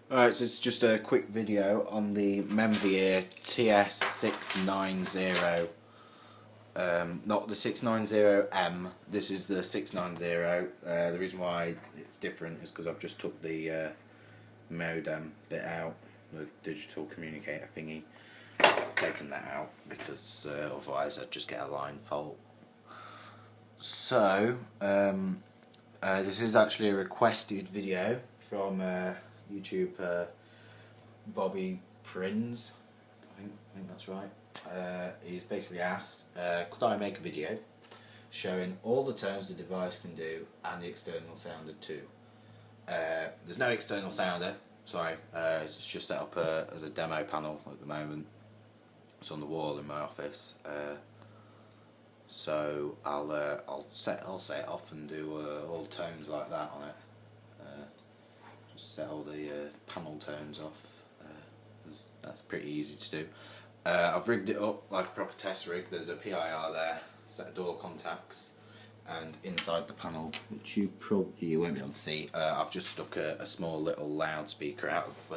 Alright, so it's just a quick video on the Menvier TS690. Not the 690M, this is the 690. The reason why it's different is because I've just took the modem bit out, the digital communicator thingy. Taken that out because otherwise I'd just get a line fault. So, this is actually a requested video from YouTube Bobby Prinz, I think that's right. He's basically asked, could I make a video showing all the tones the device can do and the external sounder too. There's no external sounder, sorry, it's just set up as a demo panel at the moment. It's on the wall in my office, so I'll set it off and do all tones like that on it. Just set all the panel tones off. That's pretty easy to do. I've rigged it up like a proper test rig. There's a PIR there, set of door contacts, and inside the panel, which you won't be able to see, I've just stuck a small little loudspeaker out of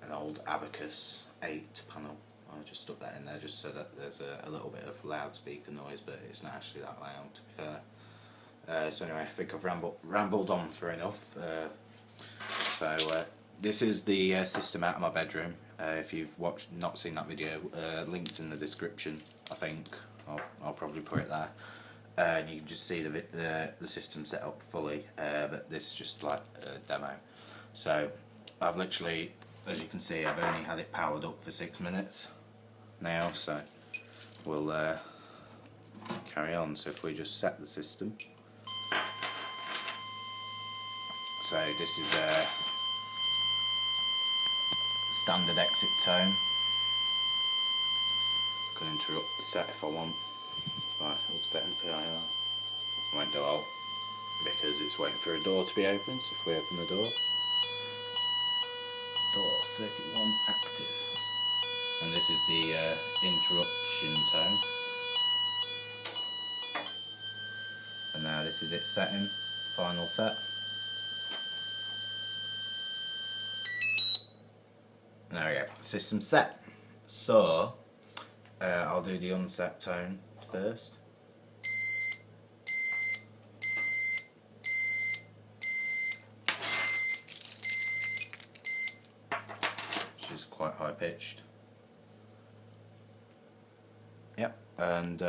an old Abacus 8 panel. I just stuck that in there just so that there's a little bit of loudspeaker noise, but it's not actually that loud, to be fair. So anyway, I think I've rambled on for enough. This is the system out of my bedroom. If you've not seen that video, links in the description. I think I'll probably put it there, and you can just see the system set up fully. But this is just like a demo. So I've literally, as you can see, I've only had it powered up for 6 minutes now. So we'll carry on. So if we just set the system. So this is a standard exit tone. Can interrupt the set if I want by upsetting the PIR. I won't do alt because it's waiting for a door to be opened. So if we open the door circuit 1 active, and this is the interruption tone. And now this is it setting, final set. There we go, system set. So, I'll do the unset tone first. Which is quite high pitched. Yep, and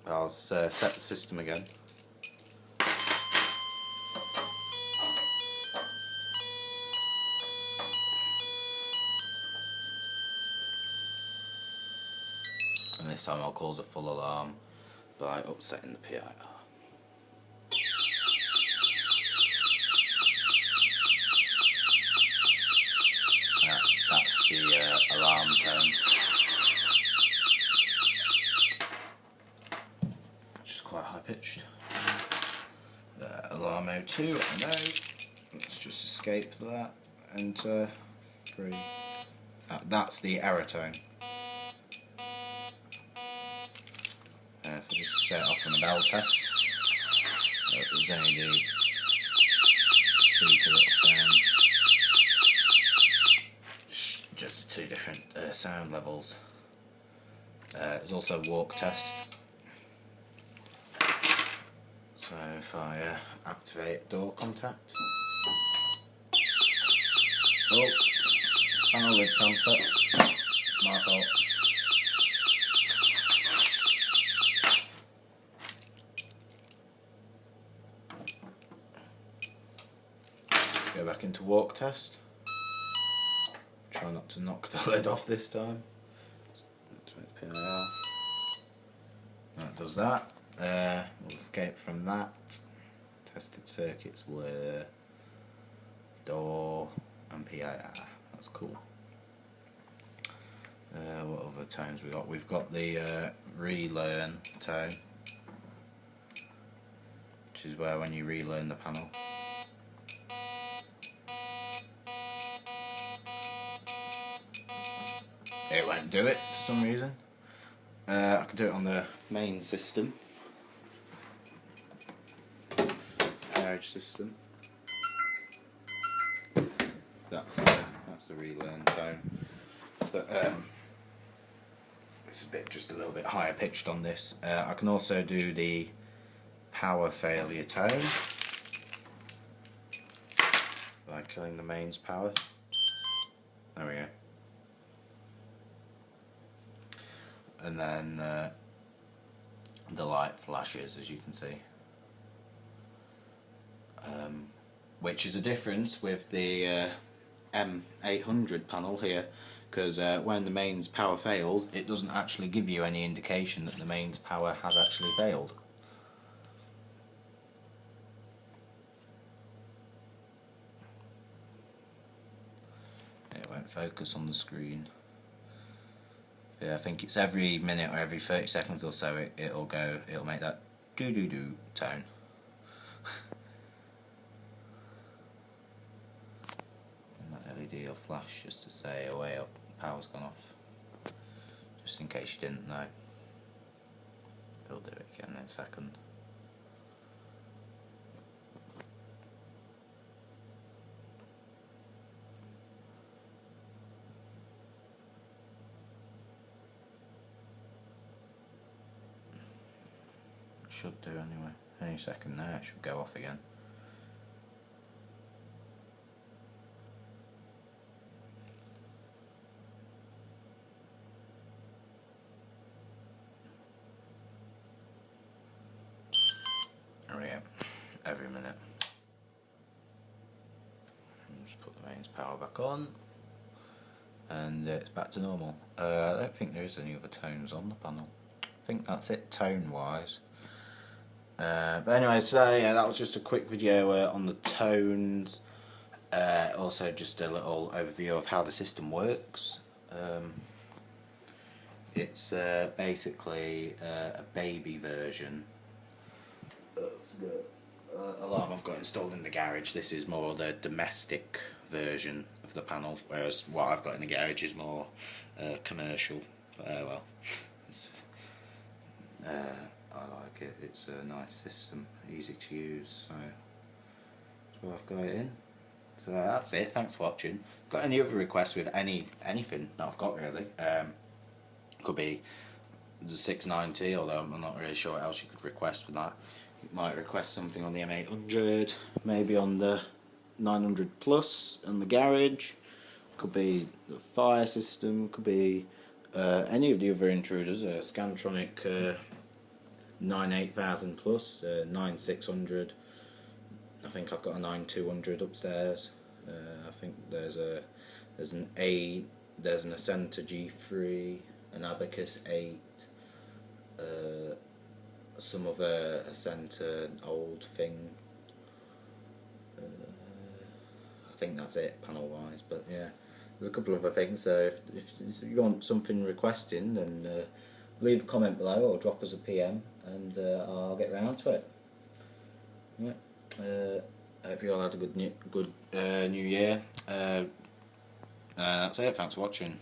I'll set the system again. And this time I'll cause a full alarm by upsetting the PIR. That's the alarm tone, which is quite high pitched. Alarm 02, I know. Let's just escape that. Enter 3. That's the error tone. If I just set it off on a bell test, there's only the speaker little sound. Just the two different sound levels. There's also a walk test. So if I activate door contact. Oh, panel lid tamper. My fault. Go back into walk test. Try not to knock the lid off this time. That does that. We'll escape from that. Tested circuits were door and PIR. That's cool. What other tones we got? We've got the relearn tone, which is where when you relearn the panel. It won't do it for some reason. I can do it on the main system. Carriage system. that's the relearn tone. But it's just a little bit higher pitched on this. I can also do the power failure tone by killing the mains power. There we go. And then the light flashes, as you can see, which is a difference with the M800 panel here, because when the mains power fails, it doesn't actually give you any indication that the mains power has actually failed. It won't focus on the screen. Yeah, I think it's every minute or every 30 seconds or so it'll make that doo-doo-doo tone. And that LED will flash just to say, oh way up, power's gone off. Just in case you didn't know. We'll do it again in a second. Should do anyway. Any second now it should go off again. There we go. Every minute. Just put the mains power back on, and it's back to normal. I don't think there is any other tones on the panel. I think that's it tone wise. But anyway, so yeah, that was just a quick video on the tones. Also just a little overview of how the system works. It's basically a baby version of the alarm I've got installed in the garage. This is more the domestic version of the panel, whereas what I've got in the garage is more commercial. Well, it's, I like it. It's a nice system, easy to use, so that's where I've got it in. So that's it. Thanks for watching. Got any other requests with anything that I've got really? Could be the 690, although I'm not really sure what else you could request with that. You might request something on the M800, maybe on the 900 Plus on the garage. Could be the fire system. Could be any of the other intruders. Scantronic 98000 Plus, 9600. I think I've got a 9200 upstairs. I think there's an Ascenta G3, an Abacus 8, some other Ascenta old thing. I think that's it panel wise, but yeah, there's a couple of other things. So if you want something requesting, then leave a comment below or drop us a PM, and I'll get round to it. Yeah. I hope you all had a good new year. That's it. Thanks for watching.